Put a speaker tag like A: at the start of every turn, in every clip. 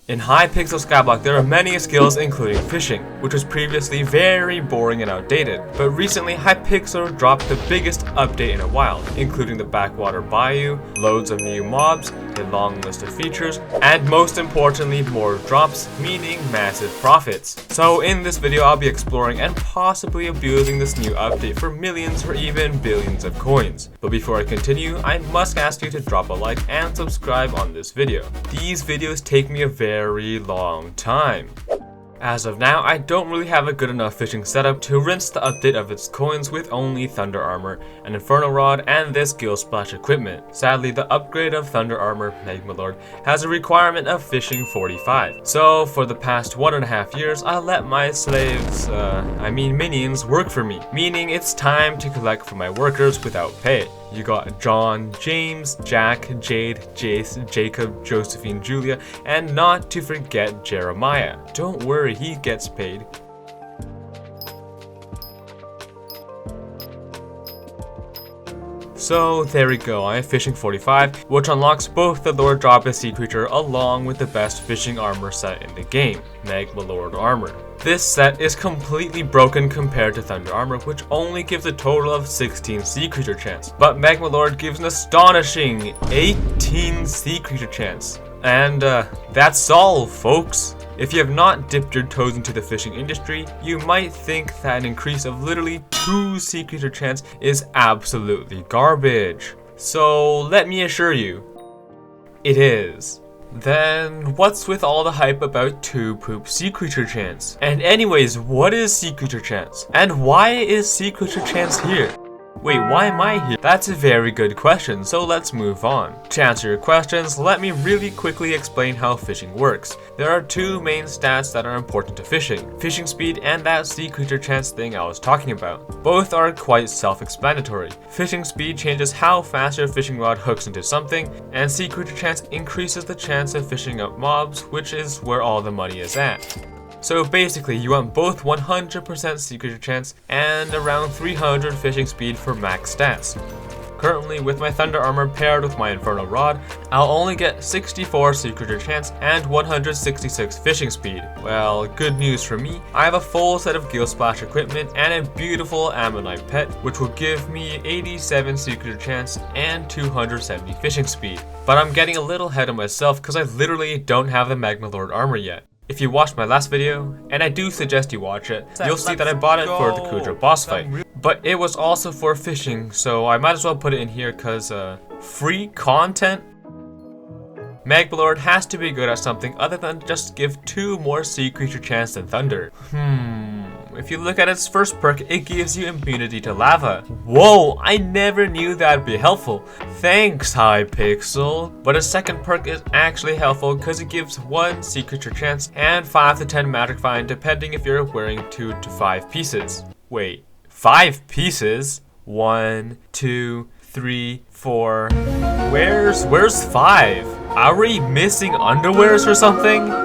A: In Hypixel Skyblock, there are many skills including fishing, which was previously very boring and outdated, but recently Hypixel dropped the biggest update in a while, including the backwater bayou, loads of new mobs, a long list of features, and most importantly more drops, meaning massive profits. So in this video I'll be exploring and possibly abusing this new update for millions or even billions of coins. But before I continue, I must ask you to drop a like and subscribe on this video. These videos take me a very long time. As of now, I don't really have a good enough fishing setup to rinse the update of its coins with only Thunder Armor, an Inferno Rod, and this Gill Splash equipment. Sadly, the upgrade of Thunder Armor, Magma Lord, has a requirement of fishing 45. So, for the past 1.5 years, I let my slaves, minions, work for me. Meaning it's time to collect for my workers without pay. You got John, James, Jack, Jade, Jace, Jacob, Josephine, Julia, and not to forget Jeremiah. Don't worry, he gets paid. So there we go, I have fishing 45, which unlocks both the Lord Drop and Sea Creature along with the best fishing armor set in the game, Magma Lord Armor. This set is completely broken compared to Thunder Armor, which only gives a total of 16 Sea Creature chance, but Magma Lord gives an astonishing 18 Sea Creature chance. And that's all, folks. If you have not dipped your toes into the fishing industry, you might think that an increase of literally 2 Sea Creature chance is absolutely garbage. So let me assure you, it is. Then what's with all the hype about 2 poop Sea Creature chance? And anyways, what is Sea Creature chance? And why is Sea Creature chance here? Wait, why am I here? That's a very good question, so let's move on. To answer your questions, let me really quickly explain how fishing works. There are 2 main stats that are important to fishing, fishing speed and that Sea Creature chance thing I was talking about. Both are quite self-explanatory. Fishing speed changes how fast your fishing rod hooks into something, and Sea Creature chance increases the chance of fishing up mobs, which is where all the money is at. So basically, you want both 100% Sea Creature chance and around 300 fishing speed for max stats. Currently, with my Thunder Armor paired with my Inferno Rod, I'll only get 64 Sea Creature chance and 166 fishing speed. Well, good news for me, I have a full set of Gill Splash equipment and a beautiful Ammonite pet, which will give me 87 Sea Creature chance and 270 fishing speed. But I'm getting a little ahead of myself because I literally don't have the Magma Lord armor yet. If you watched my last video, and I do suggest you watch it, you'll see that I bought it for the Kudra boss fight. But it was also for fishing, so I might as well put it in here cause free content? Magma Lord has to be good at something other than just give 2 more Sea Creature chance than Thunder. If you look at its first perk, it gives you immunity to lava. Whoa, I never knew that'd be helpful. Thanks, Hypixel. But its second perk is actually helpful because it gives 1 Sea Creature chance and 5 to 10 magic find depending if you're wearing 2 to 5 pieces. Wait, 5 pieces? 1, 2, 3, 4. Where's 5? Are we missing underwears or something?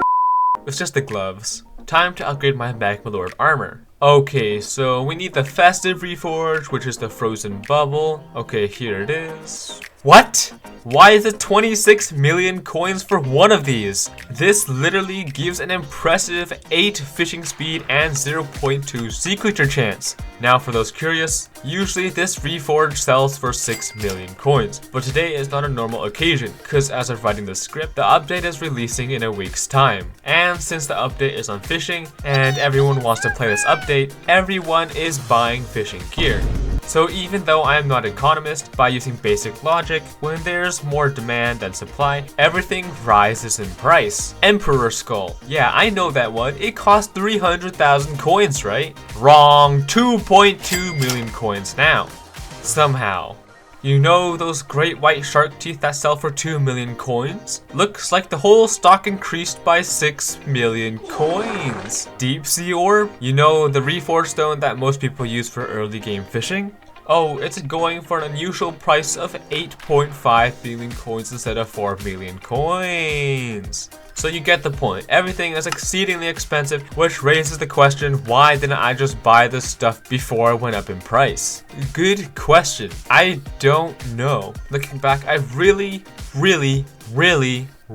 A: It's just the gloves. Time to upgrade my Magma Lord armor. Okay, so we need the Festive Reforge, which is the Frozen Bubble. Okay, here it is. What? Why is it 26 million coins for one of these? This literally gives an impressive 8 fishing speed and 0.2 Sea Creature chance. Now for those curious, usually this Reforge sells for 6 million coins, but today is not a normal occasion, because as of writing the script, the update is releasing in a week's time. And since the update is on fishing, and everyone wants to play this update, everyone is buying fishing gear. So even though I am not an economist, by using basic logic, when there's more demand than supply, everything rises in price. Emperor Skull. Yeah, I know that one. It costs 300,000 coins, right? Wrong. 2.2 million coins now. Somehow. You know those great white shark teeth that sell for 2 million coins? Looks like the whole stock increased by 6 million coins. Deep Sea Orb? You know the Reforged Stone that most people use for early game fishing? Oh, it's going for an unusual price of 8.5 million coins instead of 4 million coins. So you get the point. Everything is exceedingly expensive, which raises the question, why didn't I just buy this stuff before it went up in price? Good question. I don't know. Looking back, I really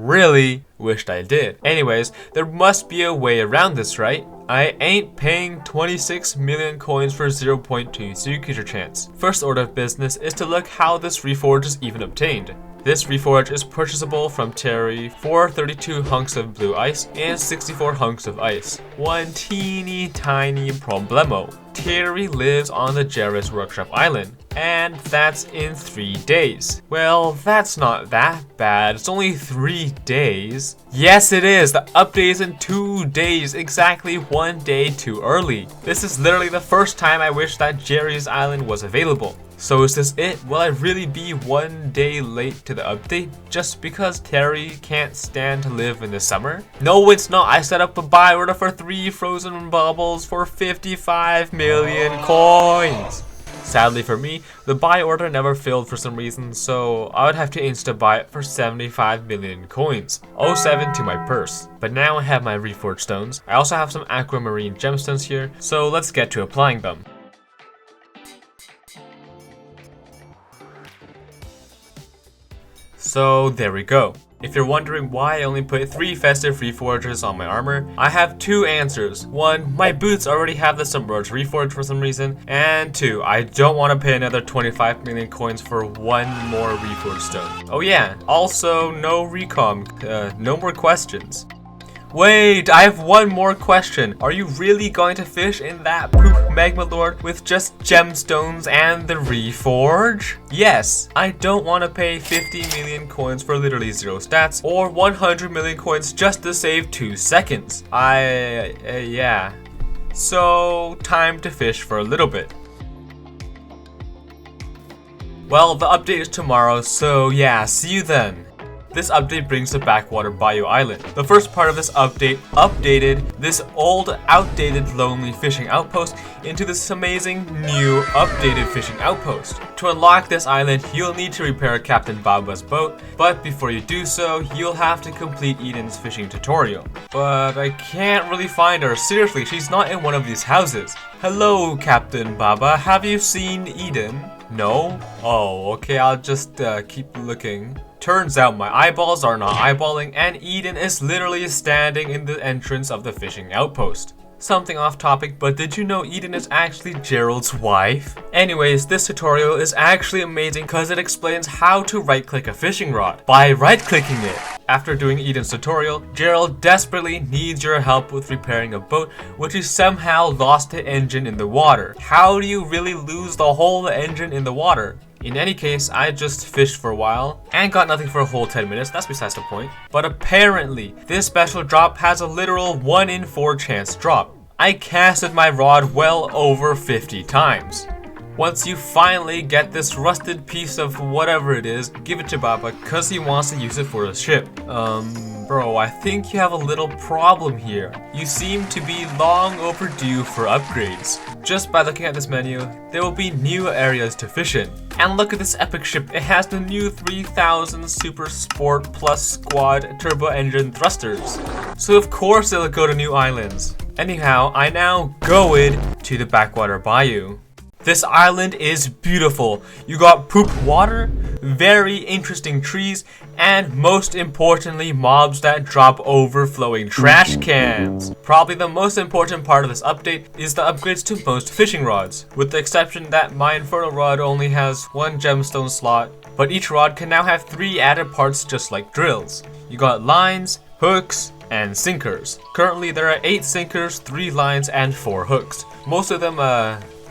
A: Really wished I did. Anyways, there must be a way around this, right? I ain't paying 26 million coins for 0.2 sea creature chance. First order of business is to look how this reforge is even obtained. This reforge is purchasable from Terry for 32 hunks of blue ice and 64 hunks of ice. One teeny tiny problemo. Terry lives on the Jarvis Workshop Island, and that's in 3 days. Well, that's not that bad. It's only 3 days. Yes, it is. The update is in 2 days, exactly 1 day too early. This is literally the first time I wish that Jerry's Island was available. So is this it? Will I really be 1 day late to the update just because Terry can't stand to live in the summer? No, it's not. I set up a buy order for 3 frozen bubbles for 55 million coins. Sadly for me, the buy order never filled for some reason, so I would have to insta-buy it for 75 million coins. 07 to my purse. But now I have my reforged stones. I also have some aquamarine gemstones here, so let's get to applying them. So there we go. If you're wondering why I only put 3 festive reforgers on my armor, I have 2 answers. 1, my boots already have the submerged reforge for some reason, and 2, I don't want to pay another 25 million coins for 1 more reforged stone. Oh yeah, also no recom, no more questions. Wait, I have 1 more question. Are you really going to fish in that poop magma lord with just gemstones and the reforge? Yes, I don't want to pay 50 million coins for literally 0 stats or 100 million coins just to save 2 seconds. Yeah. So, time to fish for a little bit. Well, the update is tomorrow, so yeah, see you then. This update brings the Backwater Bayou Island. The first part of this update updated this old, outdated, lonely fishing outpost into this amazing, new, updated fishing outpost. To unlock this island, you'll need to repair Captain Baba's boat, but before you do so, you'll have to complete Eden's fishing tutorial. But I can't really find her. Seriously, she's not in one of these houses. Hello, Captain Baba. Have you seen Eden? No? Oh, okay, I'll just keep looking. Turns out my eyeballs are not eyeballing, and Eden is literally standing in the entrance of the fishing outpost. Something off topic, but did you know Eden is actually Gerald's wife? Anyways, this tutorial is actually amazing because it explains how to right-click a fishing rod by right-clicking it. After doing Eden's tutorial, Gerald desperately needs your help with repairing a boat which he somehow lost the engine in the water. How do you really lose the whole engine in the water? In any case, I just fished for a while and got nothing for a whole 10 minutes, that's besides the point. But apparently, this special drop has a literal 1 in 4 chance drop. I casted my rod well over 50 times. Once you finally get this rusted piece of whatever it is, give it to Baba cause he wants to use it for his ship. Bro, I think you have a little problem here. You seem to be long overdue for upgrades. Just by looking at this menu, there will be new areas to fish in. And look at this epic ship, it has the new 3000 Super Sport Plus Squad Turbo Engine Thrusters. So of course it'll go to new islands. Anyhow, I now go to the Backwater Bayou. This island is beautiful. You got poop water, very interesting trees, and most importantly, mobs that drop overflowing trash cans. Probably the most important part of this update is the upgrades to most fishing rods, with the exception that my Inferno rod only has 1 gemstone slot, but each rod can now have 3 added parts just like drills. You got lines, hooks, and sinkers. Currently there are 8 sinkers, 3 lines, and 4 hooks. Most of them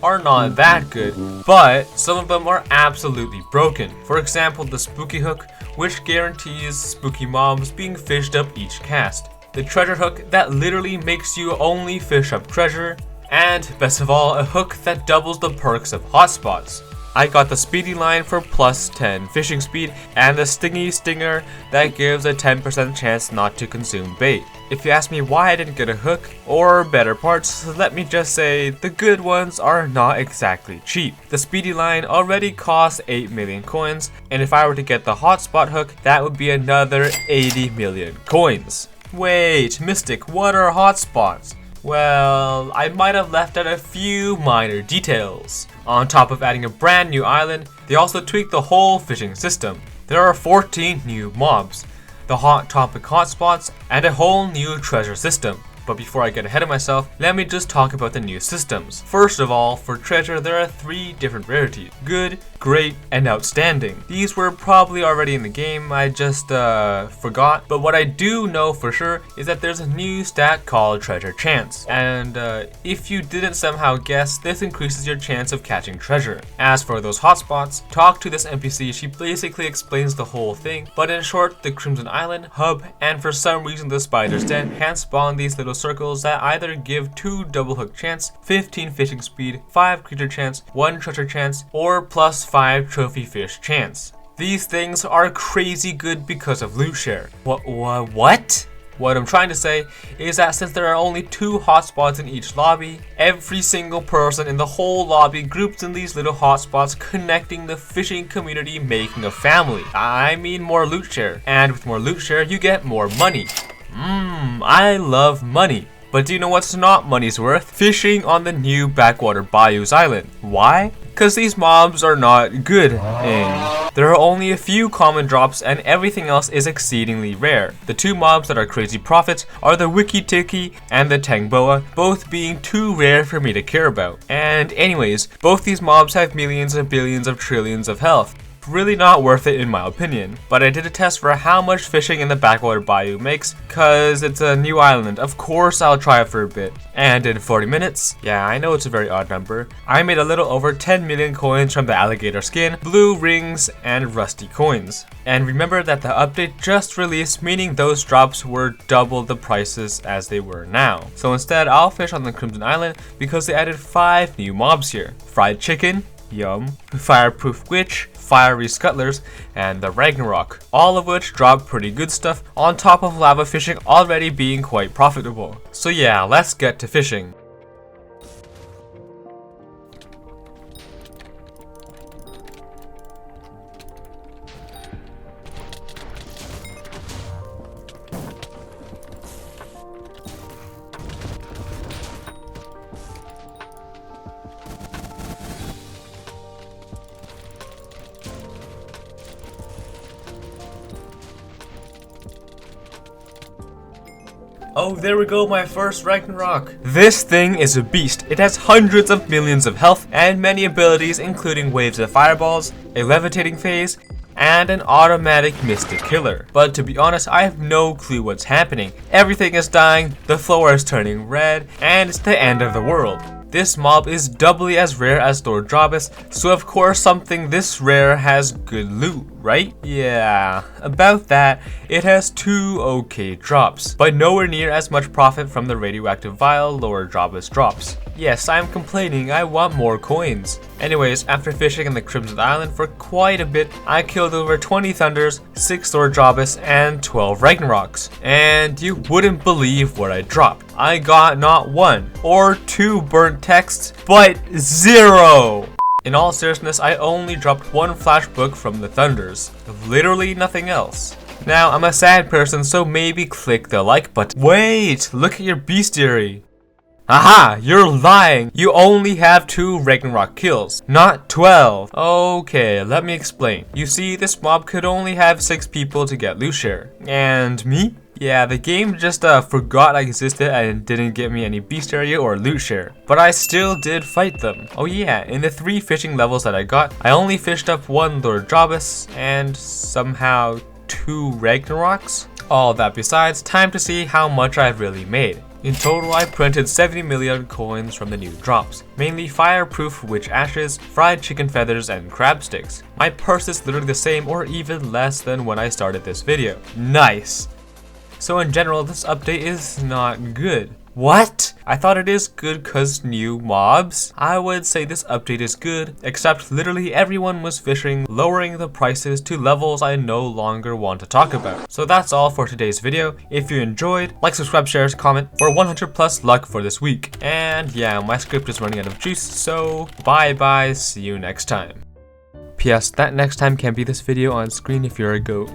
A: are not that good, but some of them are absolutely broken. For example, the spooky hook, which guarantees spooky mobs being fished up each cast. The treasure hook that literally makes you only fish up treasure. And best of all, a hook that doubles the perks of hotspots. I got the speedy line for plus 10 fishing speed and the stingy stinger that gives a 10% chance not to consume bait. If you ask me why I didn't get a hook or better parts, let me just say the good ones are not exactly cheap. The speedy line already costs 8 million coins, and if I were to get the hotspot hook, that would be another 80 million coins. Wait, Mystic, what are hotspots? Well, I might have left out a few minor details. On top of adding a brand new island, they also tweaked the whole fishing system. There are 14 new mobs. the hot topic hotspots, and a whole new treasure system. But before I get ahead of myself, let me just talk about the new systems. First of all, for treasure there are 3 different rarities: good, great, and outstanding. These were probably already in the game, I just forgot. But what I do know for sure is that there's a new stat called treasure chance. And if you didn't somehow guess, this increases your chance of catching treasure. As for those hotspots, talk to this NPC, she basically explains the whole thing. But in short, the Crimson Island, hub, and for some reason the Spider's Den can spawn these little circles that either give 2 double hook chance, 15 fishing speed, 5 creature chance, 1 treasure chance, or plus 5 trophy fish chance. These things are crazy good because of loot share. What? What I'm trying to say is that since there are only 2 hotspots in each lobby, every single person in the whole lobby groups in these little hotspots, connecting the fishing community, making a family. I mean more loot share. And with more loot share, you get more money. I love money. But do you know what's not money's worth? Fishing on the new backwater bayous island. Why? Because these mobs are not good. There are only a few common drops and everything else is exceedingly rare. The 2 mobs that are crazy profits are the Wiki Tiki and the Tangboa, both being too rare for me to care about. And anyways, both these mobs have millions of billions of trillions of health. Really not worth it in my opinion. But I did a test for how much fishing in the backwater bayou makes, cause it's a new island. Of course I'll try it for a bit. And in 40 minutes, yeah, I know it's a very odd number, I made a little over 10 million coins from the alligator skin, blue rings, and rusty coins. And remember that the update just released, meaning those drops were double the prices as they were now. So instead I'll fish on the Crimson Island because they added 5 new mobs here. Fried chicken, yum, fireproof witch, fiery scuttlers, and the Ragnarok, all of which drop pretty good stuff on top of lava fishing already being quite profitable. So yeah, let's get to fishing. Oh, there we go, my first Ragnarok. This thing is a beast. It has hundreds of millions of health and many abilities, including waves of fireballs, a levitating phase, and an automatic mystic killer. But to be honest, I have no clue what's happening. Everything is dying, the floor is turning red, and it's the end of the world. This mob is doubly as rare as Lord Jobus, so of course something this rare has good loot, right? Yeah, about that, it has 2 okay drops, but nowhere near as much profit from the radioactive vial Lord Jobus drops. Yes, I'm complaining, I want more coins. Anyways, after fishing in the Crimson Island for quite a bit, I killed over 20 Thunders, 6 Lord Jobus, and 12 Ragnaroks. And you wouldn't believe what I dropped. I got not 1 or 2 burnt texts, but 0! In all seriousness, I only dropped 1 flash book from the Thunders. Literally nothing else. Now, I'm a sad person, so maybe click the like button. Wait, look at your bestiary. Aha! You're lying! You only have 2 Ragnarok kills, not 12. Okay, let me explain. You see, this mob could only have 6 people to get loot share. And me? Yeah, the game just forgot I existed and didn't give me any bestiary or loot share. But I still did fight them. Oh yeah, in the 3 fishing levels that I got, I only fished up 1 Lord Jobus and somehow 2 Ragnaroks. All that besides, time to see how much I've really made. In total, I printed 70 million coins from the new drops, mainly fireproof witch ashes, fried chicken feathers, and crab sticks. My purse is literally the same or even less than when I started this video. Nice! So in general, this update is not good. What? I thought it is good cause new mobs? I would say this update is good, except literally everyone was fishing, lowering the prices to levels I no longer want to talk about. So that's all for today's video. If you enjoyed, like, subscribe, share, comment for 100 plus luck for this week. And yeah, my script is running out of juice, so bye bye, see you next time. P.S. That next time can be this video on screen if you're a goat.